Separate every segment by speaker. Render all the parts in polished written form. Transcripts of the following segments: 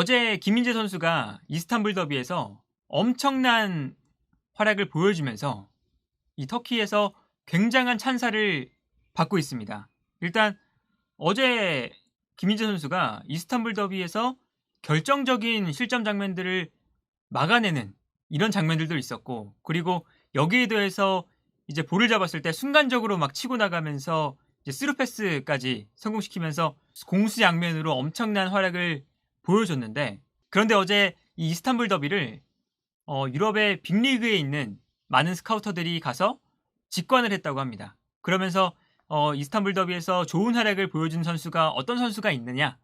Speaker 1: 어제 김민재 선수가 이스탄불 더비에서 엄청난 활약을 보여주면서 이 터키에서 굉장한 찬사를 받고 있습니다. 일단 어제 김민재 선수가 이스탄불 더비에서 결정적인 실점 장면들을 막아내는 이런 장면들도 있었고, 그리고 여기에 더해서 이제 볼을 잡았을 때 순간적으로 막 치고 나가면서 이제 스루 패스까지 성공시키면서 공수양면으로 엄청난 활약을 보여줬는데, 그런데 어제 이 이스탄불 더비를 유럽의 빅리그에 있는 많은 스카우터들이 가서 직관을 했다고 합니다. 그러면서 이스탄불 더비에서 좋은 활약을 보여준 선수가 어떤 선수가 있느냐,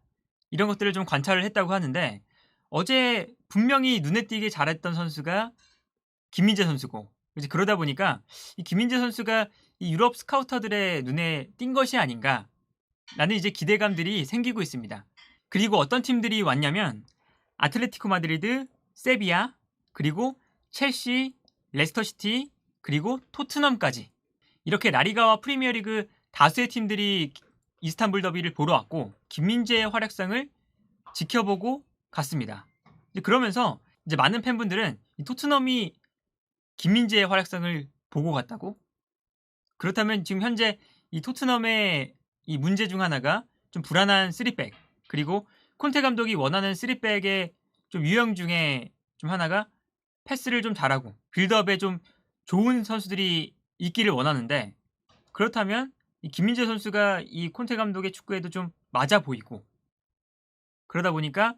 Speaker 1: 이런 것들을 좀 관찰을 했다고 하는데, 어제 분명히 눈에 띄게 잘했던 선수가 김민재 선수고, 이제 그러다 보니까 이 김민재 선수가 이 유럽 스카우터들의 눈에 띈 것이 아닌가 라는 이제 기대감들이 생기고 있습니다. 그리고 어떤 팀들이 왔냐면 아틀레티코 마드리드, 세비야, 그리고 첼시, 레스터시티, 그리고 토트넘까지 이렇게 라리가와 프리미어리그 다수의 팀들이 이스탄불 더비를 보러 왔고, 김민재의 활약상을 지켜보고 갔습니다. 그러면서 이제 많은 팬분들은 이 토트넘이 김민재의 활약상을 보고 갔다고? 그렇다면 지금 현재 이 토트넘의 이 문제 중 하나가 좀 불안한 3백, 그리고 콘테 감독이 원하는 3백의 좀 유형 중에 좀 하나가 패스를 좀 잘하고 빌드업에 좀 좋은 선수들이 있기를 원하는데, 그렇다면 이 김민재 선수가 이 콘테 감독의 축구에도 좀 맞아 보이고, 그러다 보니까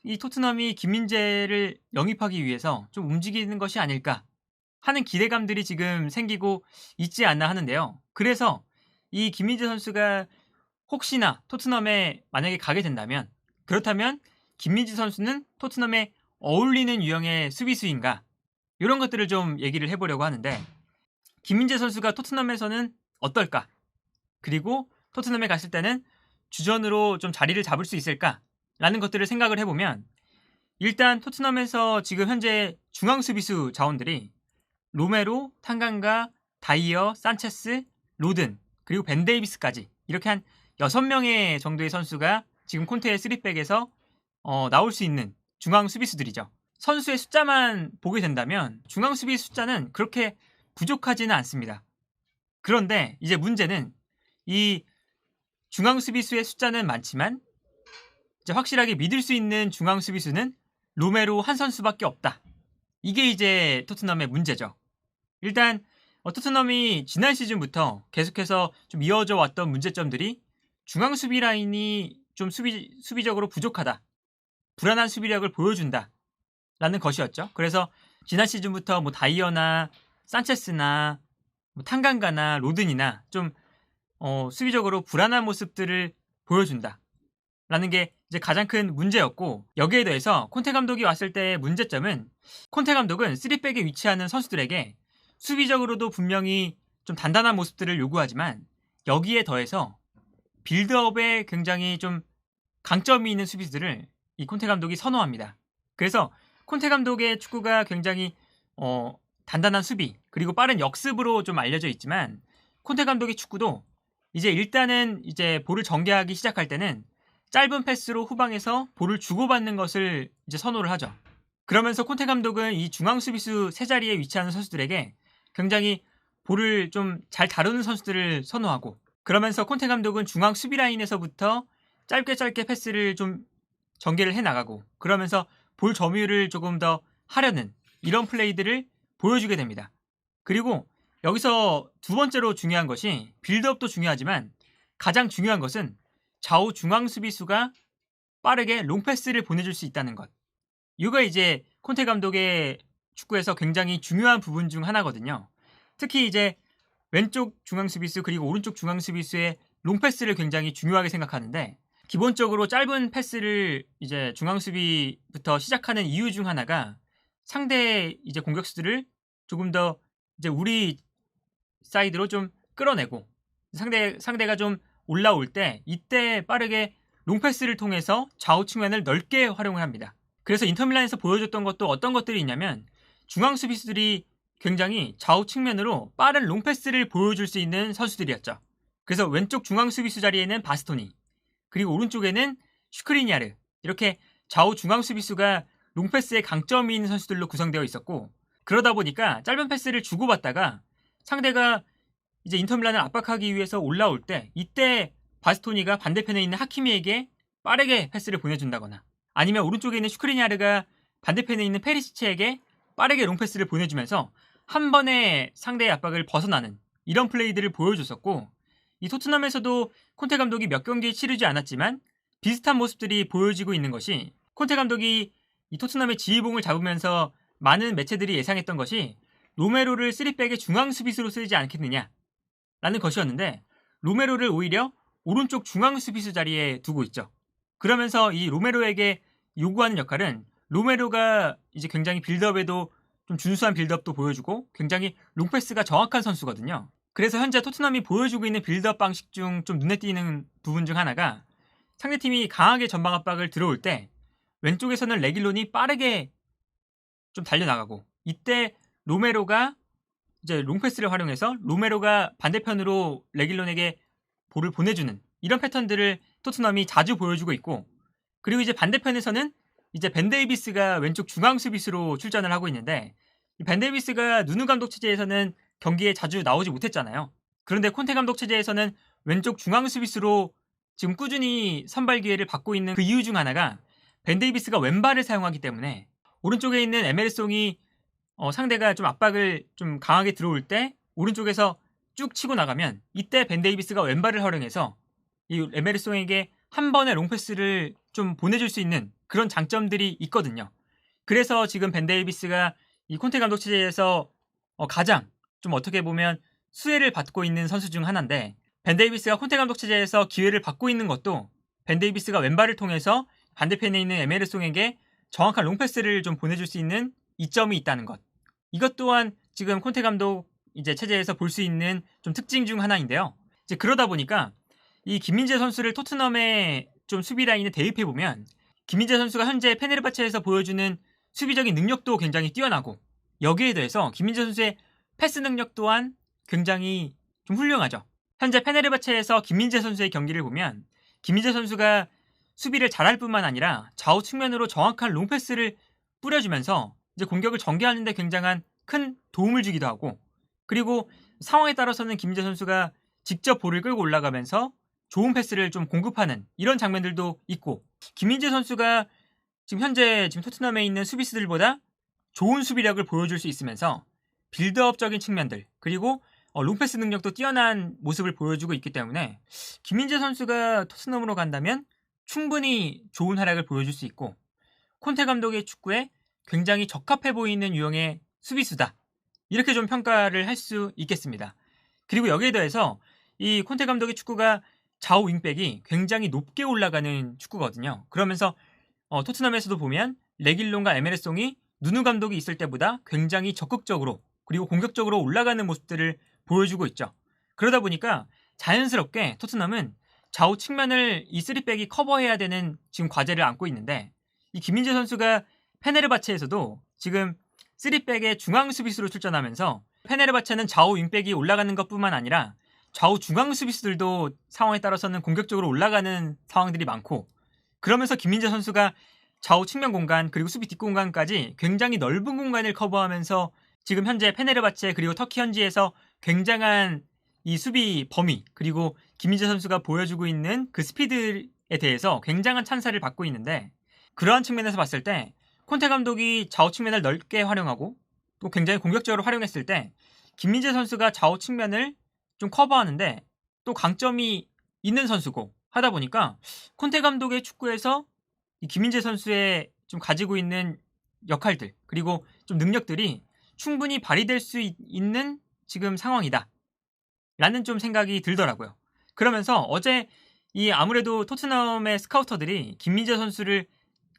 Speaker 1: 이 토트넘이 김민재를 영입하기 위해서 좀 움직이는 것이 아닐까 하는 기대감들이 지금 생기고 있지 않나 하는데요. 그래서 이 김민재 선수가 혹시나 토트넘에 만약에 가게 된다면, 그렇다면 김민재 선수는 토트넘에 어울리는 유형의 수비수인가, 이런 것들을 좀 얘기를 해보려고 하는데, 김민재 선수가 토트넘에서는 어떨까, 그리고 토트넘에 갔을 때는 주전으로 좀 자리를 잡을 수 있을까 라는 것들을 생각을 해보면, 일단 토트넘에서 지금 현재 중앙 수비수 자원들이 로메로, 탄강가, 다이어, 산체스, 로든, 그리고 벤 데이비스까지 이렇게 한 6명의 정도의 선수가 지금 콘테의 3백에서 나올 수 있는 중앙 수비수들이죠. 선수의 숫자만 보게 된다면 중앙 수비 숫자는 그렇게 부족하지는 않습니다. 그런데 이제 문제는 이 중앙 수비수의 숫자는 많지만 이제 확실하게 믿을 수 있는 중앙 수비수는 로메로 한 선수밖에 없다. 이게 이제 토트넘의 문제죠. 일단 토트넘이 지난 시즌부터 계속해서 좀 이어져 왔던 문제점들이 중앙 수비 라인이 좀 수비적으로 부족하다, 불안한 수비력을 보여준다 라는 것이었죠. 그래서 지난 시즌부터 뭐 다이어나 산체스나 뭐 탄강가나 로든이나 좀 수비적으로 불안한 모습들을 보여준다 라는 게 이제 가장 큰 문제였고, 여기에 더해서 콘테 감독이 왔을 때의 문제점은, 콘테 감독은 3백에 위치하는 선수들에게 수비적으로도 분명히 좀 단단한 모습들을 요구하지만, 여기에 더해서 빌드업에 굉장히 좀 강점이 있는 수비수들을 이 콘테 감독이 선호합니다. 그래서 콘테 감독의 축구가 굉장히 단단한 수비, 그리고 빠른 역습으로 좀 알려져 있지만, 콘테 감독의 축구도 이제 일단은 이제 볼을 전개하기 시작할 때는 짧은 패스로 후방에서 볼을 주고받는 것을 이제 선호를 하죠. 그러면서 콘테 감독은 이 중앙 수비수 세 자리에 위치하는 선수들에게 굉장히 볼을 좀 잘 다루는 선수들을 선호하고, 그러면서 콘테 감독은 중앙 수비 라인에서부터 짧게 패스를 좀 전개를 해나가고, 그러면서 볼 점유율을 조금 더 하려는 이런 플레이들을 보여주게 됩니다. 그리고 여기서 두 번째로 중요한 것이, 빌드업도 중요하지만 가장 중요한 것은 좌우 중앙 수비수가 빠르게 롱패스를 보내줄 수 있다는 것. 이거 이제 콘테 감독의 축구에서 굉장히 중요한 부분 중 하나거든요. 특히 이제 왼쪽 중앙 수비수 그리고 오른쪽 중앙 수비수의 롱패스를 굉장히 중요하게 생각하는데, 기본적으로 짧은 패스를 이제 중앙 수비부터 시작하는 이유 중 하나가 상대 이제 공격수들을 조금 더 이제 우리 사이드로 좀 끌어내고, 상대가 좀 올라올 때 이때 빠르게 롱패스를 통해서 좌우 측면을 넓게 활용을 합니다. 그래서 인터밀란에서 보여줬던 것도 어떤 것들이 있냐면, 중앙 수비수들이 굉장히 좌우 측면으로 빠른 롱패스를 보여줄 수 있는 선수들이었죠. 그래서 왼쪽 중앙 수비수 자리에는 바스토니, 그리고 오른쪽에는 슈크리니아르, 이렇게 좌우 중앙 수비수가 롱패스에 강점이 있는 선수들로 구성되어 있었고, 그러다 보니까 짧은 패스를 주고받다가 상대가 이제 인터밀란을 압박하기 위해서 올라올 때, 이때 바스토니가 반대편에 있는 하키미에게 빠르게 패스를 보내준다거나, 아니면 오른쪽에 있는 슈크리니아르가 반대편에 있는 페리시치에게 빠르게 롱패스를 보내주면서 한 번에 상대의 압박을 벗어나는 이런 플레이들을 보여줬었고, 이 토트넘에서도 콘테 감독이 몇 경기 치르지 않았지만 비슷한 모습들이 보여지고 있는 것이, 콘테 감독이 이 토트넘의 지휘봉을 잡으면서 많은 매체들이 예상했던 것이 로메로를 3백의 중앙 수비수로 쓰지 않겠느냐라는 것이었는데, 로메로를 오히려 오른쪽 중앙 수비수 자리에 두고 있죠. 그러면서 이 로메로에게 요구하는 역할은, 로메로가 이제 굉장히 빌드업에도 좀 준수한 빌드업도 보여주고 굉장히 롱패스가 정확한 선수거든요. 그래서 현재 토트넘이 보여주고 있는 빌드업 방식 중 좀 눈에 띄는 부분 중 하나가, 상대팀이 강하게 전방 압박을 들어올 때 왼쪽에서는 레길론이 빠르게 좀 달려나가고, 이때 로메로가 이제 롱패스를 활용해서 로메로가 반대편으로 레길론에게 볼을 보내주는 이런 패턴들을 토트넘이 자주 보여주고 있고, 그리고 이제 반대편에서는 이제 벤 데이비스가 왼쪽 중앙 수비수로 출전을 하고 있는데, 벤 데이비스가 누누 감독 체제에서는 경기에 자주 나오지 못했잖아요. 그런데 콘테 감독 체제에서는 왼쪽 중앙 수비수로 지금 꾸준히 선발 기회를 받고 있는 그 이유 중 하나가, 벤 데이비스가 왼발을 사용하기 때문에 오른쪽에 있는 에메르송이 상대가 좀 압박을 좀 강하게 들어올 때 오른쪽에서 쭉 치고 나가면, 이때 벤 데이비스가 왼발을 활용해서 이 에메르송에게 한 번의 롱패스를 좀 보내줄 수 있는 그런 장점들이 있거든요. 그래서 지금 벤 데이비스가 이 콘테 감독 체제에서 가장 좀 어떻게 보면 수혜를 받고 있는 선수 중 하나인데, 벤 데이비스가 콘테 감독 체제에서 기회를 받고 있는 것도 벤 데이비스가 왼발을 통해서 반대편에 있는 에메르송에게 정확한 롱패스를 좀 보내줄 수 있는 이점이 있다는 것. 이것 또한 지금 콘테 감독 이제 체제에서 볼 수 있는 좀 특징 중 하나인데요. 이제 그러다 보니까 이 김민재 선수를 토트넘의 좀 수비 라인에 대입해 보면, 김민재 선수가 현재 페네르바체에서 보여주는 수비적인 능력도 굉장히 뛰어나고, 여기에 대해서 김민재 선수의 패스 능력 또한 굉장히 좀 훌륭하죠. 현재 페네르바체에서 김민재 선수의 경기를 보면, 김민재 선수가 수비를 잘할 뿐만 아니라 좌우 측면으로 정확한 롱패스를 뿌려주면서 이제 공격을 전개하는 데 굉장한 큰 도움을 주기도 하고, 그리고 상황에 따라서는 김민재 선수가 직접 볼을 끌고 올라가면서 좋은 패스를 좀 공급하는 이런 장면들도 있고, 김민재 선수가 지금 현재 토트넘에 있는 수비수들보다 좋은 수비력을 보여줄 수 있으면서 빌드업적인 측면들, 그리고 롱패스 능력도 뛰어난 모습을 보여주고 있기 때문에 김민재 선수가 토트넘으로 간다면 충분히 좋은 활약을 보여줄 수 있고, 콘테 감독의 축구에 굉장히 적합해 보이는 유형의 수비수다, 이렇게 좀 평가를 할 수 있겠습니다. 그리고 여기에 더해서 이 콘테 감독의 축구가 좌우 윙백이 굉장히 높게 올라가는 축구거든요. 그러면서 토트넘에서도 보면 레길론과 에메르송이 누누 감독이 있을 때보다 굉장히 적극적으로 그리고 공격적으로 올라가는 모습들을 보여주고 있죠. 그러다 보니까 자연스럽게 토트넘은 좌우 측면을 이 3백이 커버해야 되는 지금 과제를 안고 있는데, 이 김민재 선수가 페네르바체에서도 지금 3백의 중앙 수비수로 출전하면서, 페네르바체는 좌우 윙백이 올라가는 것뿐만 아니라 좌우 중앙 수비수들도 상황에 따라서는 공격적으로 올라가는 상황들이 많고, 그러면서 김민재 선수가 좌우 측면 공간 그리고 수비 뒷공간까지 굉장히 넓은 공간을 커버하면서 지금 현재 페네르바체 그리고 터키 현지에서 굉장한 이 수비 범위, 그리고 김민재 선수가 보여주고 있는 그 스피드에 대해서 굉장한 찬사를 받고 있는데, 그러한 측면에서 봤을 때 콘테 감독이 좌우 측면을 넓게 활용하고 또 굉장히 공격적으로 활용했을 때 김민재 선수가 좌우 측면을 좀 커버하는데 또 강점이 있는 선수고 하다 보니까, 콘테 감독의 축구에서 이 김민재 선수의 좀 가지고 있는 역할들 그리고 좀 능력들이 충분히 발휘될 수 있는 지금 상황이다 라는 좀 생각이 들더라고요. 그러면서 어제 이 아무래도 토트넘의 스카우터들이 김민재 선수를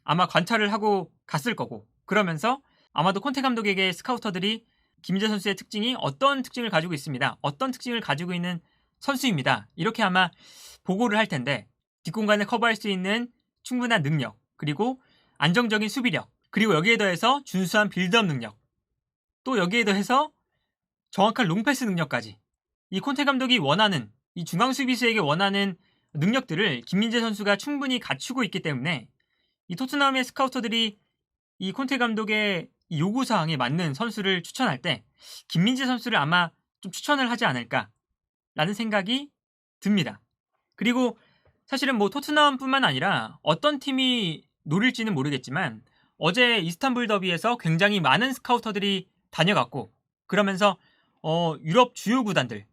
Speaker 1: 아마 관찰을 하고 갔을 거고, 그러면서 아마도 콘테 감독에게 스카우터들이 김민재 선수의 특징이 어떤 특징을 가지고 있습니다, 어떤 특징을 가지고 있는 선수입니다, 이렇게 아마 보고를 할 텐데, 뒷공간을 커버할 수 있는 충분한 능력, 그리고 안정적인 수비력, 그리고 여기에 더해서 준수한 빌드업 능력, 또 여기에 더해서 정확한 롱패스 능력까지, 이 콘테 감독이 원하는, 이 중앙 수비수에게 원하는 능력들을 김민재 선수가 충분히 갖추고 있기 때문에 이 토트넘의 스카우터들이 이 콘테 감독의 이 요구사항에 맞는 선수를 추천할 때 김민재 선수를 아마 좀 추천을 하지 않을까라는 생각이 듭니다. 그리고 사실은 뭐 토트넘뿐만 아니라 어떤 팀이 노릴지는 모르겠지만 어제 이스탄불 더비에서 굉장히 많은 스카우터들이 다녀갔고 그러면서 유럽 주요 구단들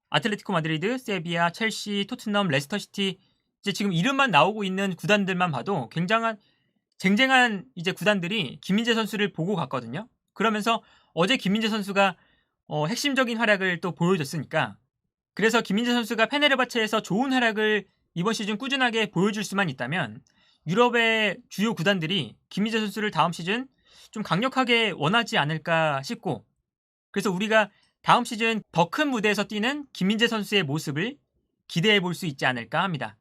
Speaker 1: 아틀레티코 마드리드, 세비야, 첼시, 토트넘, 레스터시티 이제 지금 이름만 나오고 있는 구단들만 봐도 굉장한 쟁쟁한 이제 구단들이 김민재 선수를 보고 갔거든요. 그러면서 어제 김민재 선수가 핵심적인 활약을 또 보여줬으니까 그래서 김민재 선수가 페네르바체에서 좋은 활약을 이번 시즌 꾸준하게 보여줄 수만 있다면 유럽의 주요 구단들이 김민재 선수를 다음 시즌 좀 강력하게 원하지 않을까 싶고 그래서 우리가 다음 시즌 더 큰 무대에서 뛰는 김민재 선수의 모습을 기대해 볼 수 있지 않을까 합니다.